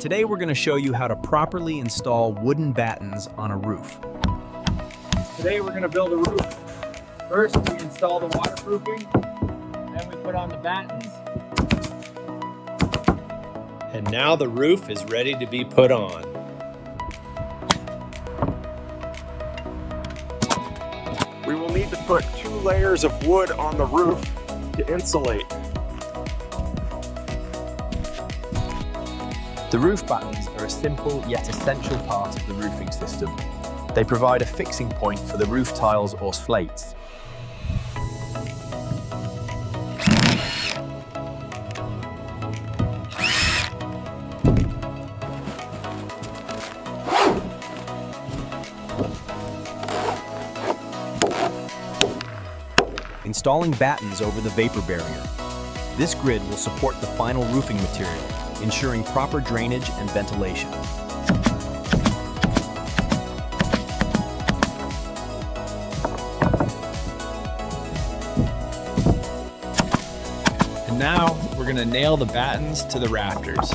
Today we're going to show you how to properly install wooden battens on a roof. Today we're going to build a roof. First we install the waterproofing, then we put on the battens. And now the roof is ready to be put on. We will need to put 2 layers of wood on the roof to insulate. The roof battens are a simple yet essential part of the roofing system. They provide a fixing point for the roof tiles or slates. Installing battens over the vapor barrier. This grid will support the final roofing material, ensuring proper drainage and ventilation. And now we're going to nail the battens to the rafters.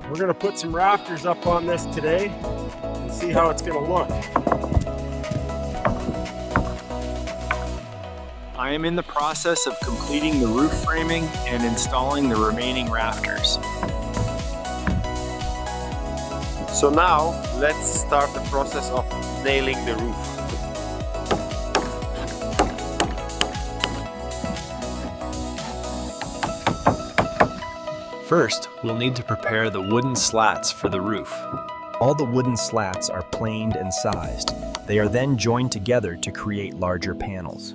We're going to put some rafters up on this today and see how it's going to look. I am in the process of completing the roof framing and installing the remaining rafters. So now let's start the process of nailing the roof. First, we'll need to prepare the wooden slats for the roof. All the wooden slats are planed and sized. They are then joined together to create larger panels.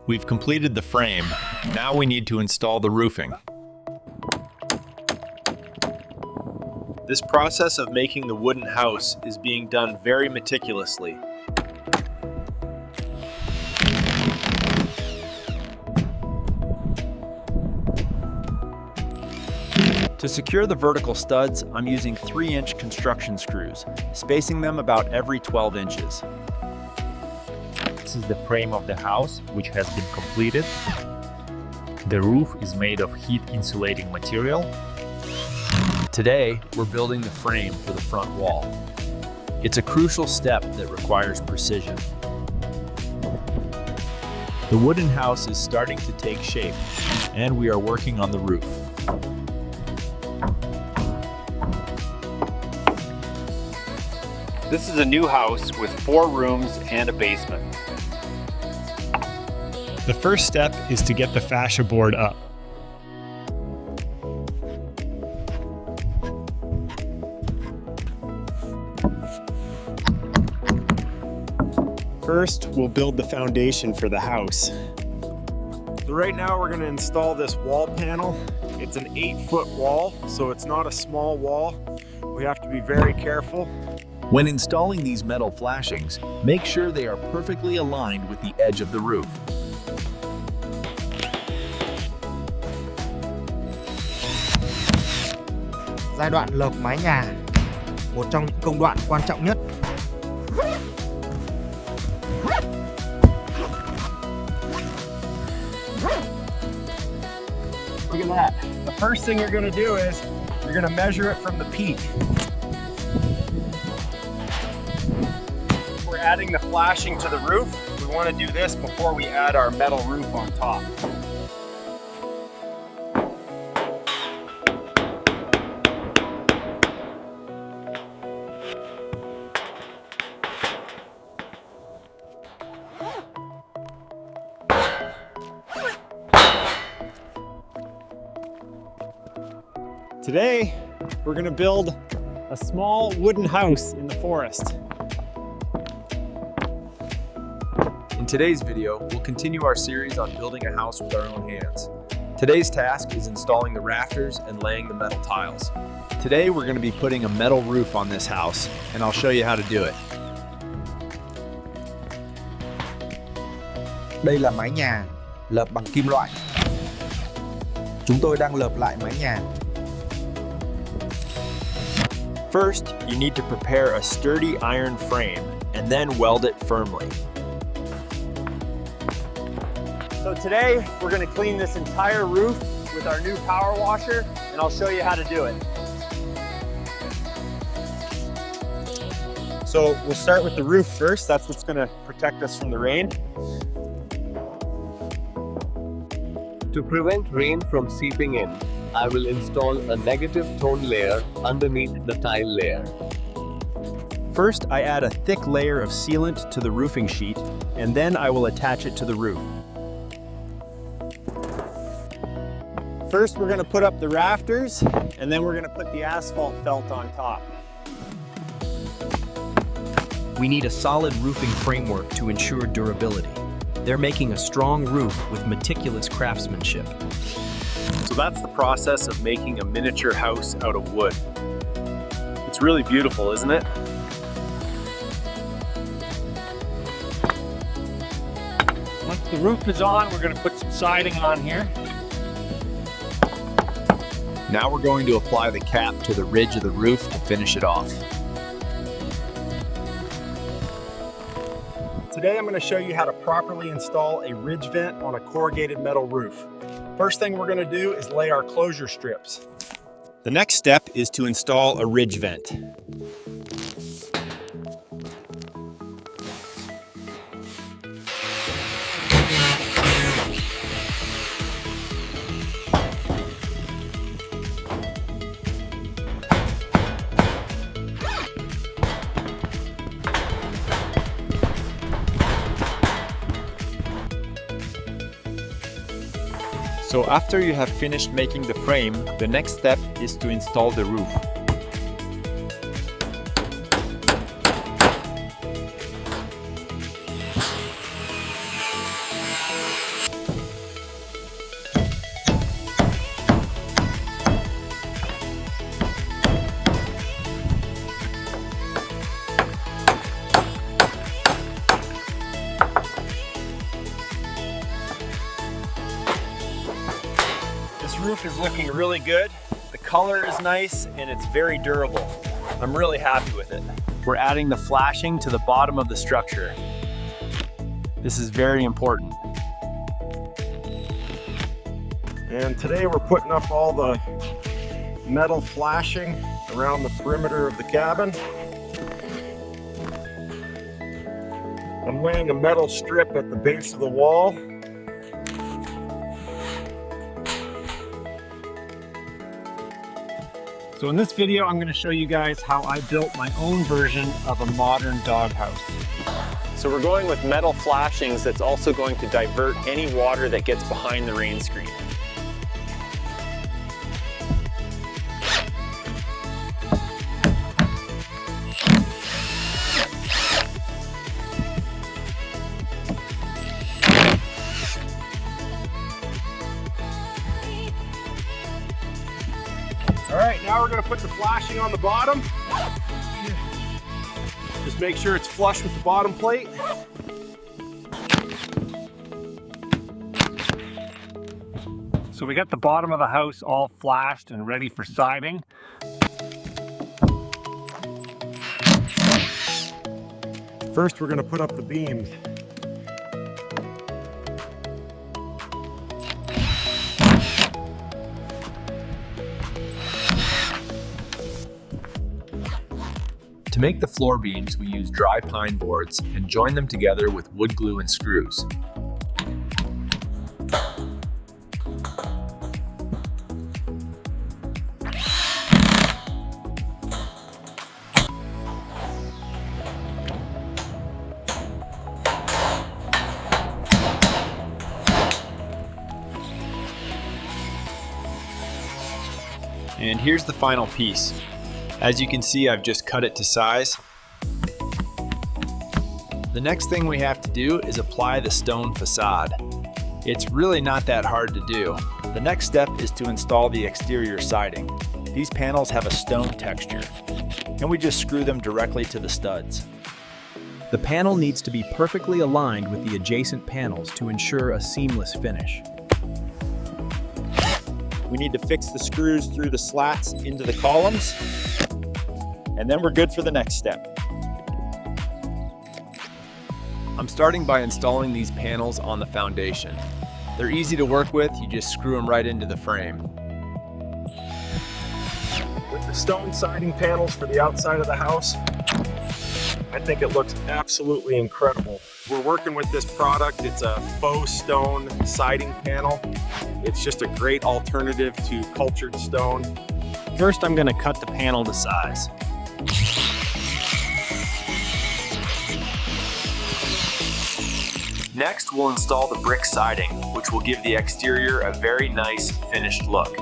We've completed the frame. Now we need to install the roofing. This process of making the wooden house is being done very meticulously. To secure the vertical studs, I'm using 3-inch construction screws, spacing them about every 12 inches. This is the frame of the house, which has been completed. The roof is made of heat insulating material. Today, we're building the frame for the front wall. It's a crucial step that requires precision. The wooden house is starting to take shape, and we are working on the roof. This is a new house with 4 rooms and a basement. The first step is to get the fascia board up. First, we'll build the foundation for the house. So right now we're going to install this wall panel. It's an 8-foot wall, so it's not a small wall. We have to be very careful. When installing these metal flashings, make sure they are perfectly aligned with the edge of the roof. Giai đoạn lợp mái nhà, một trong những công đoạn quan trọng nhất. Look at that. The first thing you're going to do is you're going to measure it from the peak. We're adding the flashing to the roof. We want to do this before we add our metal roof on top. Today, we're going to build a small wooden house in the forest. In today's video, we'll continue our series on building a house with our own hands. Today's task is installing the rafters and laying the metal tiles. Today we're going to be putting a metal roof on this house, and I'll show you how to do it. Đây là mái nhà lợp bằng kim loại. Chúng tôi đang lợp lại mái nhà. First, you need to prepare a sturdy iron frame and then weld it firmly. So today we're going to clean this entire roof with our new power washer, and I'll show you how to do it. So we'll start with the roof first. That's what's going to protect us from the rain. To prevent rain from seeping in, I will install a negative tone layer underneath the tile layer. First, I add a thick layer of sealant to the roofing sheet, and then I will attach it to the roof. First, we're going to put up the rafters, and then we're going to put the asphalt felt on top. We need a solid roofing framework to ensure durability. They're making a strong roof with meticulous craftsmanship. So that's the process of making a miniature house out of wood. It's really beautiful, isn't it? Once the roof is on, we're going to put some siding on here. Now we're going to apply the cap to the ridge of the roof to finish it off. Today I'm going to show you how to properly install a ridge vent on a corrugated metal roof. First thing we're going to do is lay our closure strips. The next step is to install a ridge vent. So after you have finished making the frame, the next step is to install the roof. This roof is looking really good. The color is nice and it's very durable. I'm really happy with it. We're adding the flashing to the bottom of the structure. This is very important. And today we're putting up all the metal flashing around the perimeter of the cabin. I'm laying a metal strip at the base of the wall. So in this video, I'm going to show you guys how I built my own version of a modern doghouse. So we're going with metal flashings that's also going to divert any water that gets behind the rain screen. All right, now we're going to put the flashing on the bottom. Just make sure it's flush with the bottom plate. So we got the bottom of the house all flashed and ready for siding. First, we're going to put up the beams. To make the floor beams, we use dry pine boards and join them together with wood glue and screws. And here's the final piece. As you can see, I've just cut it to size. The next thing we have to do is apply the stone facade. It's really not that hard to do. The next step is to install the exterior siding. These panels have a stone texture, and we just screw them directly to the studs. The panel needs to be perfectly aligned with the adjacent panels to ensure a seamless finish. We need to fix the screws through the slats into the columns, and then we're good for the next step. I'm starting by installing these panels on the foundation. They're easy to work with, you just screw them right into the frame. With the stone siding panels for the outside of the house, I think it looks absolutely incredible. We're working with this product. It's a faux stone siding panel. It's just a great alternative to cultured stone. First, I'm going to cut the panel to size. Next, we'll install the brick siding, which will give the exterior a very nice finished look.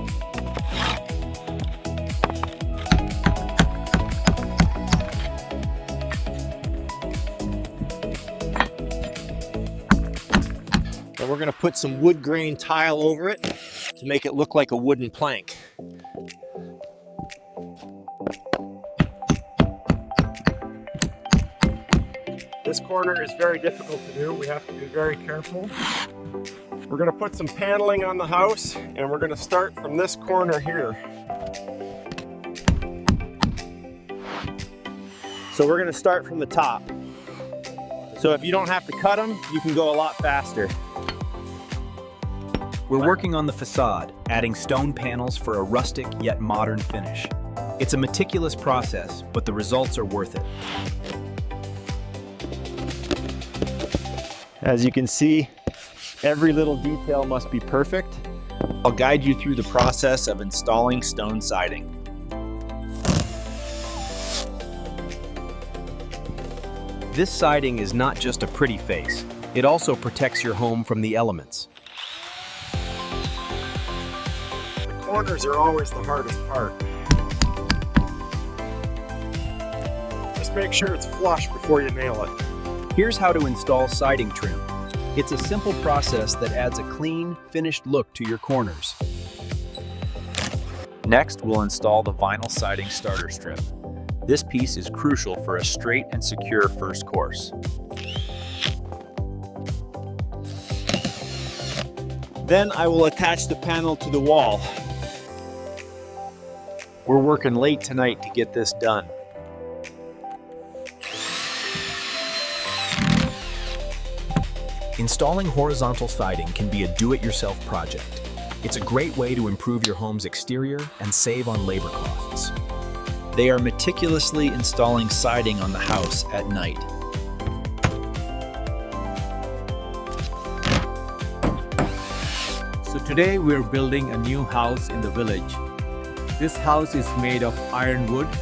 And we're going to put some wood grain tile over it to make it look like a wooden plank. This corner is very difficult to do. We have to be very careful. We're going to put some paneling on the house, and we're going to start from this corner here. So we're going to start from the top. So if you don't have to cut them, you can go a lot faster. We're working on the facade, adding stone panels for a rustic yet modern finish. It's a meticulous process, but the results are worth it. As you can see, every little detail must be perfect. I'll guide you through the process of installing stone siding. This siding is not just a pretty face, it also protects your home from the elements. The corners are always the hardest part. Just make sure it's flush before you nail it. Here's how to install siding trim. It's a simple process that adds a clean, finished look to your corners. Next, we'll install the vinyl siding starter strip. This piece is crucial for a straight and secure first course. Then I will attach the panel to the wall. We're working late tonight to get this done. Installing horizontal siding can be a do-it-yourself project. It's a great way to improve your home's exterior and save on labor costs. They are meticulously installing siding on the house at night. So today we're building a new house in the village. This house is made of ironwood.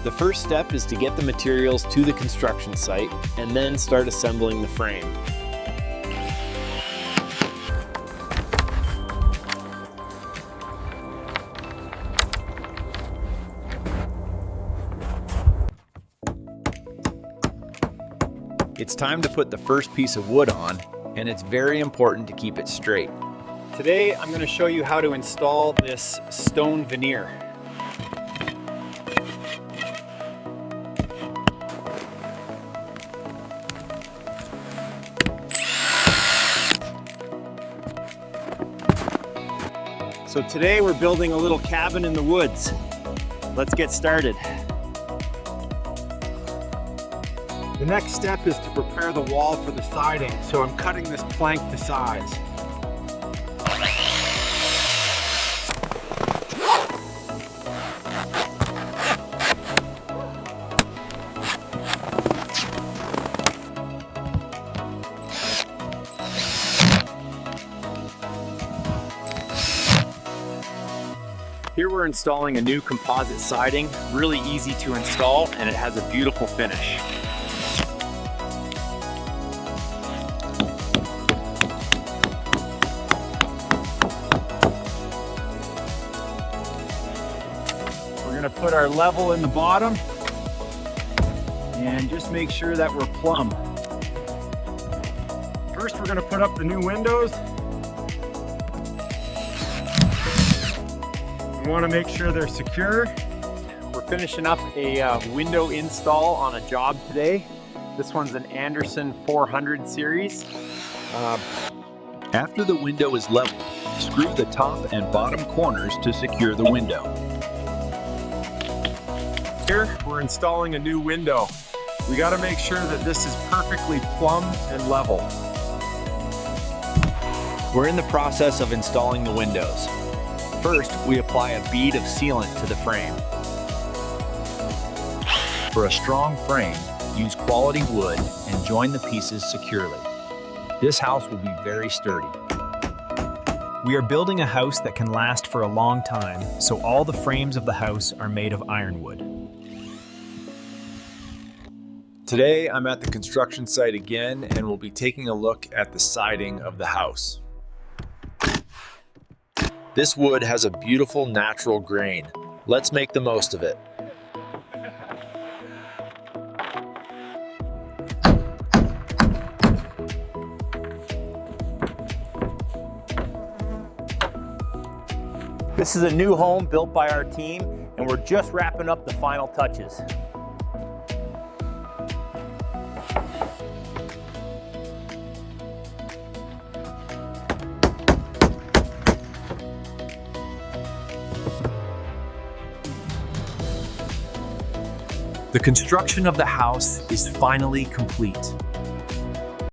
The first step is to get the materials to the construction site and then start assembling the frame. It's time to put the first piece of wood on, and it's very important to keep it straight. Today, I'm going to show you how to install this stone veneer. So today we're building a little cabin in the woods. Let's get started. The next step is to prepare the wall for the siding, so I'm cutting this plank to size. Here we're installing a new composite siding, really easy to install, and it has a beautiful finish. We're going to put our level in the bottom and just make sure that we're plumb. First, we're going to put up the new windows. We want to make sure they're secure. We're finishing up a window install on a job today. This one's an Anderson 400 series. After the window is leveled, screw the top and bottom corners to secure the window. Here, we're installing a new window. We got to make sure that this is perfectly plumb and level. We're in the process of installing the windows. First, we apply a bead of sealant to the frame. For a strong frame, use quality wood and join the pieces securely. This house will be very sturdy. We are building a house that can last for a long time, so all the frames of the house are made of ironwood. Today, I'm at the construction site again and we'll be taking a look at the siding of the house. This wood has a beautiful natural grain. Let's make the most of it. This is a new home built by our team, and we're just wrapping up the final touches. The construction of the house is finally complete.